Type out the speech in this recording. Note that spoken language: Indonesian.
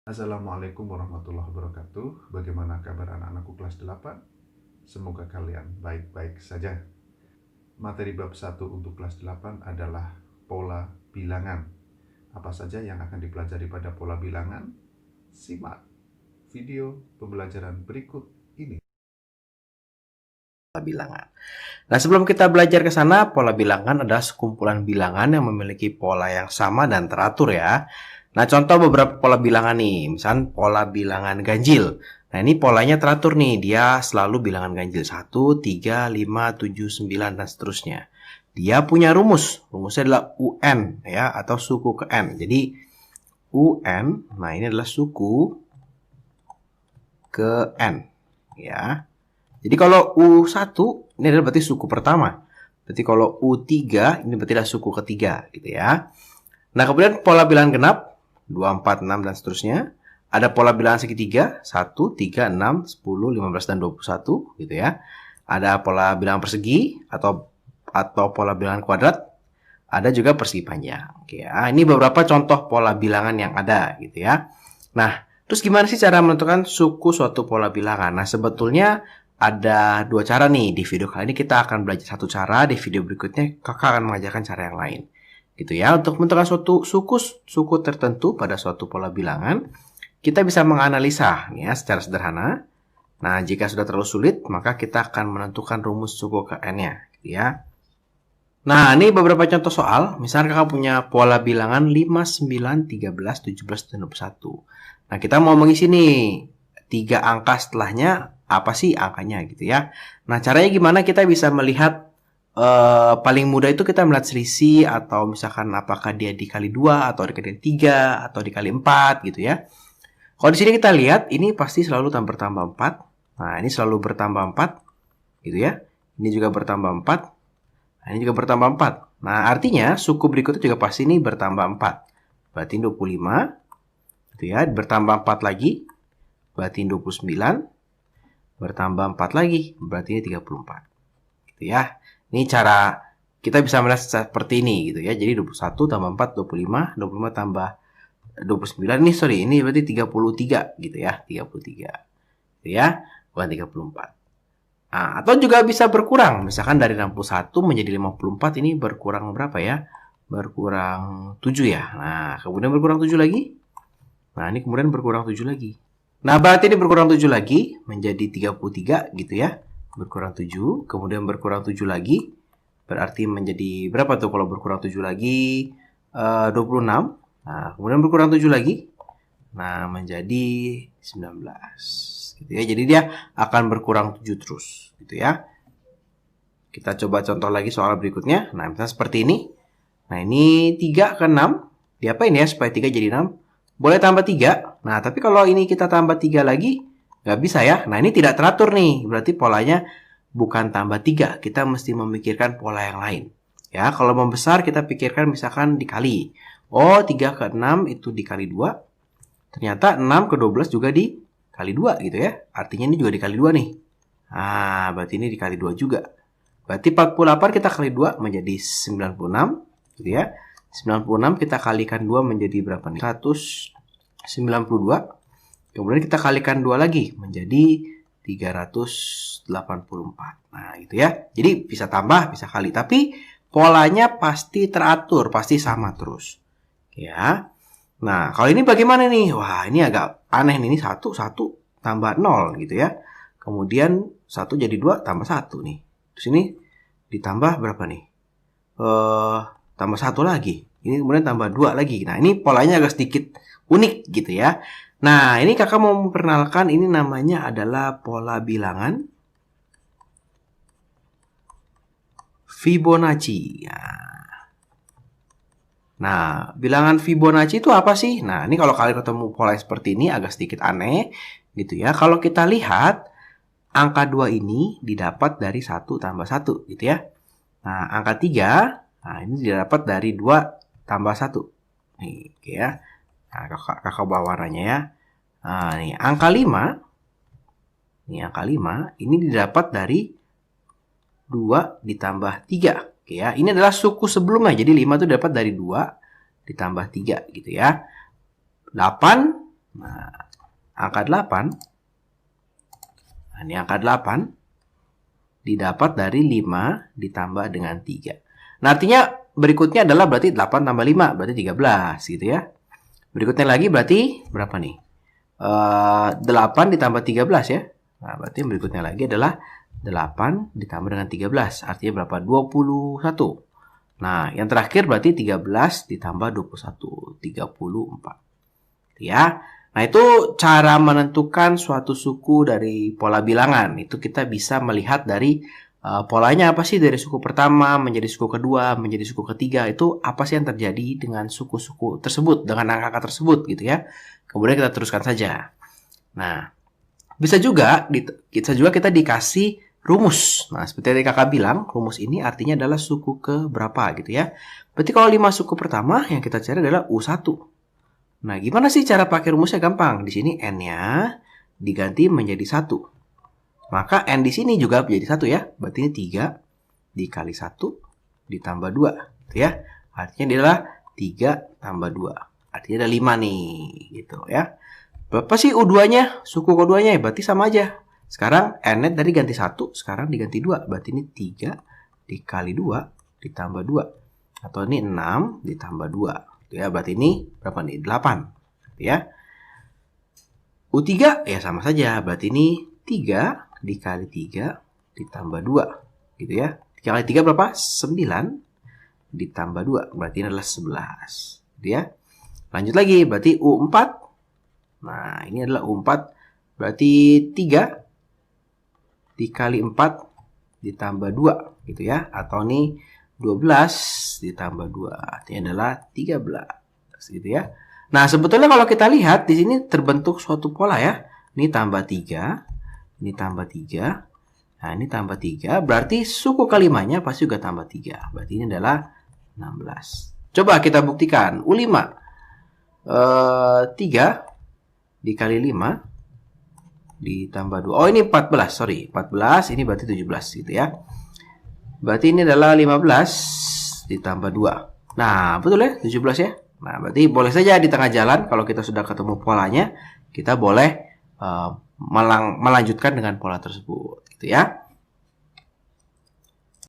Assalamualaikum warahmatullahi wabarakatuh. Bagaimana kabar anak-anakku kelas 8? Semoga kalian baik-baik saja. Materi bab 1 untuk kelas 8 adalah pola bilangan. Apa saja yang akan dipelajari pada pola bilangan? Simak video pembelajaran berikut ini. Bilangan. Nah, sebelum kita belajar ke sana, pola bilangan adalah sekumpulan bilangan yang memiliki pola yang sama dan teratur ya. Nah, contoh beberapa pola bilangan nih, misalnya pola bilangan ganjil. Nah, ini polanya teratur nih, dia selalu bilangan ganjil 1, 3, 5, 7, 9, dan seterusnya. Dia punya rumusnya adalah UN ya, atau suku ke N. Jadi, UN, nah ini adalah suku ke N ya. Jadi kalau U1 ini adalah berarti suku pertama. Berarti kalau U3 ini berarti adalah suku ketiga gitu ya. Nah, kemudian pola bilangan genap 2, 4, 6 dan seterusnya. Ada pola bilangan segitiga 1, 3, 6, 10, 15 dan 21 gitu ya. Ada pola bilangan persegi atau pola bilangan kuadrat. Ada juga persegi panjang. Oke ya. Ini beberapa contoh pola bilangan yang ada gitu ya. Nah, terus gimana sih cara menentukan suku suatu pola bilangan? Nah, sebetulnya ada dua cara nih. Di video kali ini kita akan belajar satu cara. Di video berikutnya kakak akan mengajarkan cara yang lain. Gitu ya. Untuk menentukan suatu suku tertentu pada suatu pola bilangan, kita bisa menganalisa ya secara sederhana. Nah, jika sudah terlalu sulit, maka kita akan menentukan rumus suku ke N-nya. Gitu ya. Nah, ini beberapa contoh soal. Misalnya kakak punya pola bilangan 5, 9, 13, 17, dan 21. Nah, kita mau mengisi nih 3 angka setelahnya, apa sih angkanya gitu ya. Nah, caranya gimana kita bisa melihat paling mudah itu kita melihat selisih atau misalkan apakah dia dikali 2 atau dikali 3 atau dikali 4 gitu ya. Kalau di sini kita lihat ini pasti selalu bertambah 4. Nah, ini selalu bertambah 4 gitu ya. Ini juga bertambah 4. Nah, ini juga bertambah 4. Nah, artinya suku berikutnya juga pasti ini bertambah 4. Berarti 25 gitu ya, bertambah 4 lagi berarti 29, bertambah 4 lagi berarti ini 34 gitu ya. Ini cara kita bisa melihat seperti ini gitu ya. Jadi 21 tambah 4 25, 25 tambah 29 ini berarti 33 gitu ya, 33 gitu ya, bukan 34. Nah, atau juga bisa berkurang, misalkan dari 61 menjadi 54 ini berkurang berapa ya? Berkurang 7 ya. Nah, kemudian berkurang 7 lagi. Nah, ini kemudian berkurang 7 lagi. Nah, berarti ini berkurang 7 lagi menjadi 33 gitu ya. Berkurang 7, kemudian berkurang 7 lagi. Berarti menjadi berapa tuh kalau berkurang 7 lagi? 26. Nah, kemudian berkurang 7 lagi. Nah, menjadi 19 gitu ya. Jadi dia akan berkurang 7 terus gitu ya. Kita coba contoh lagi soal berikutnya. Nah, misalnya seperti ini. Nah, ini 3 ke 6. Diapain ya supaya 3 jadi 6? Boleh tambah 3. Nah, tapi kalau ini kita tambah 3 lagi, nggak bisa ya. Nah, ini tidak teratur nih. Berarti polanya bukan tambah 3. Kita mesti memikirkan pola yang lain. Ya, kalau membesar kita pikirkan misalkan dikali. Oh, 3 ke 6 itu dikali 2. Ternyata 6 ke 12 juga dikali 2 gitu ya. Artinya ini juga dikali 2 nih. Nah, berarti ini dikali 2 juga. Berarti 48 kita kali 2 menjadi 96 gitu ya. 96 kita kalikan 2 menjadi berapa nih? 192. Kemudian kita kalikan 2 lagi menjadi 384. Nah, gitu ya. Jadi bisa tambah, bisa kali. Tapi polanya pasti teratur, pasti sama terus. Ya. Nah, kalau ini bagaimana nih? Wah, ini agak aneh nih. Ini 1 tambah 0 gitu ya. Kemudian 1 jadi 2 tambah 1 nih. Terus ini ditambah berapa nih? Tambah 1 lagi. Ini kemudian tambah 2 lagi. Nah, ini polanya agak sedikit unik gitu ya. Nah, ini kakak mau memperkenalkan, ini namanya adalah pola bilangan Fibonacci. Nah, bilangan Fibonacci itu apa sih? Nah, ini kalau kalian ketemu pola seperti ini agak sedikit aneh gitu ya. Kalau kita lihat, angka 2 ini didapat dari 1 tambah 1 gitu ya. Nah, angka 3, nah ini didapat dari 2 tambah 1. Nih, oke ya. Nah, kakak bawa warnanya ya. Nah, nih angka 5. Ini angka 5 ini didapat dari 2 ditambah 3. Oke ya. Ini adalah suku sebelumnya. Jadi 5 itu dapat dari 2 ditambah 3 gitu ya. 8 Nah, angka 8. Nah, ini angka 8 didapat dari 5 ditambah dengan 3. Nah, artinya berikutnya adalah berarti 8 tambah 5, berarti 13 gitu ya. Berikutnya lagi berarti berapa nih? 8 ditambah 13 ya. Nah, berarti berikutnya lagi adalah 8 ditambah dengan 13. Artinya berapa? 21. Nah, yang terakhir berarti 13 ditambah 21. 34. Ya. Nah, itu cara menentukan suatu suku dari pola bilangan. Itu kita bisa melihat dari polanya apa sih dari suku pertama menjadi suku kedua, menjadi suku ketiga. Itu apa sih yang terjadi dengan suku-suku tersebut, dengan angka tersebut gitu ya. Kemudian kita teruskan saja. Nah, bisa juga kita dikasih rumus. Nah, seperti yang kakak bilang, rumus ini artinya adalah suku ke berapa gitu ya. Berarti kalau 5 suku pertama yang kita cari adalah U1. Nah, gimana sih cara pakai rumusnya? Gampang. Di sini N-nya diganti menjadi 1. Maka N di sini juga menjadi 1 ya. Berarti ini 3 dikali 1 ditambah 2. Gitu ya. Artinya dia adalah 3 tambah 2. Artinya ada 5 nih. Gitu ya. Berapa sih U2-nya? Suku keduanya ya. Berarti sama aja. Sekarang N-nya tadi ganti 1. Sekarang diganti 2. Berarti ini 3 dikali 2 ditambah 2. Atau ini 6 ditambah 2. Ya, berarti ini berapa nih? 8. Ya. U3 ya sama saja. Berarti ini 3 dikali 3 ditambah 2. Gitu ya. 3 kali 3 berapa? 9 ditambah 2. Berarti ini adalah 11. Gitu ya. Lanjut lagi. Berarti U4. Nah, ini adalah U4. Berarti 3 dikali 4 ditambah 2. Gitu ya. Atau ini 12 ditambah 2. Artinya adalah 13. Gitu ya. Nah, sebetulnya kalau kita lihat di sini terbentuk suatu pola ya. Ini tambah 3. Ini tambah 3. Nah, ini tambah 3. Berarti suku kelimanya pasti juga tambah 3. Berarti ini adalah 16. Coba kita buktikan. U5. 3 dikali 5 ditambah 2. Oh, ini 14. Sorry. 14. Ini berarti 17. Gitu ya. Berarti ini adalah 15 ditambah 2. Nah, betul ya? 17 ya? Nah, berarti boleh saja di tengah jalan, kalau kita sudah ketemu polanya, kita boleh melanjutkan dengan pola tersebut. Gitu ya.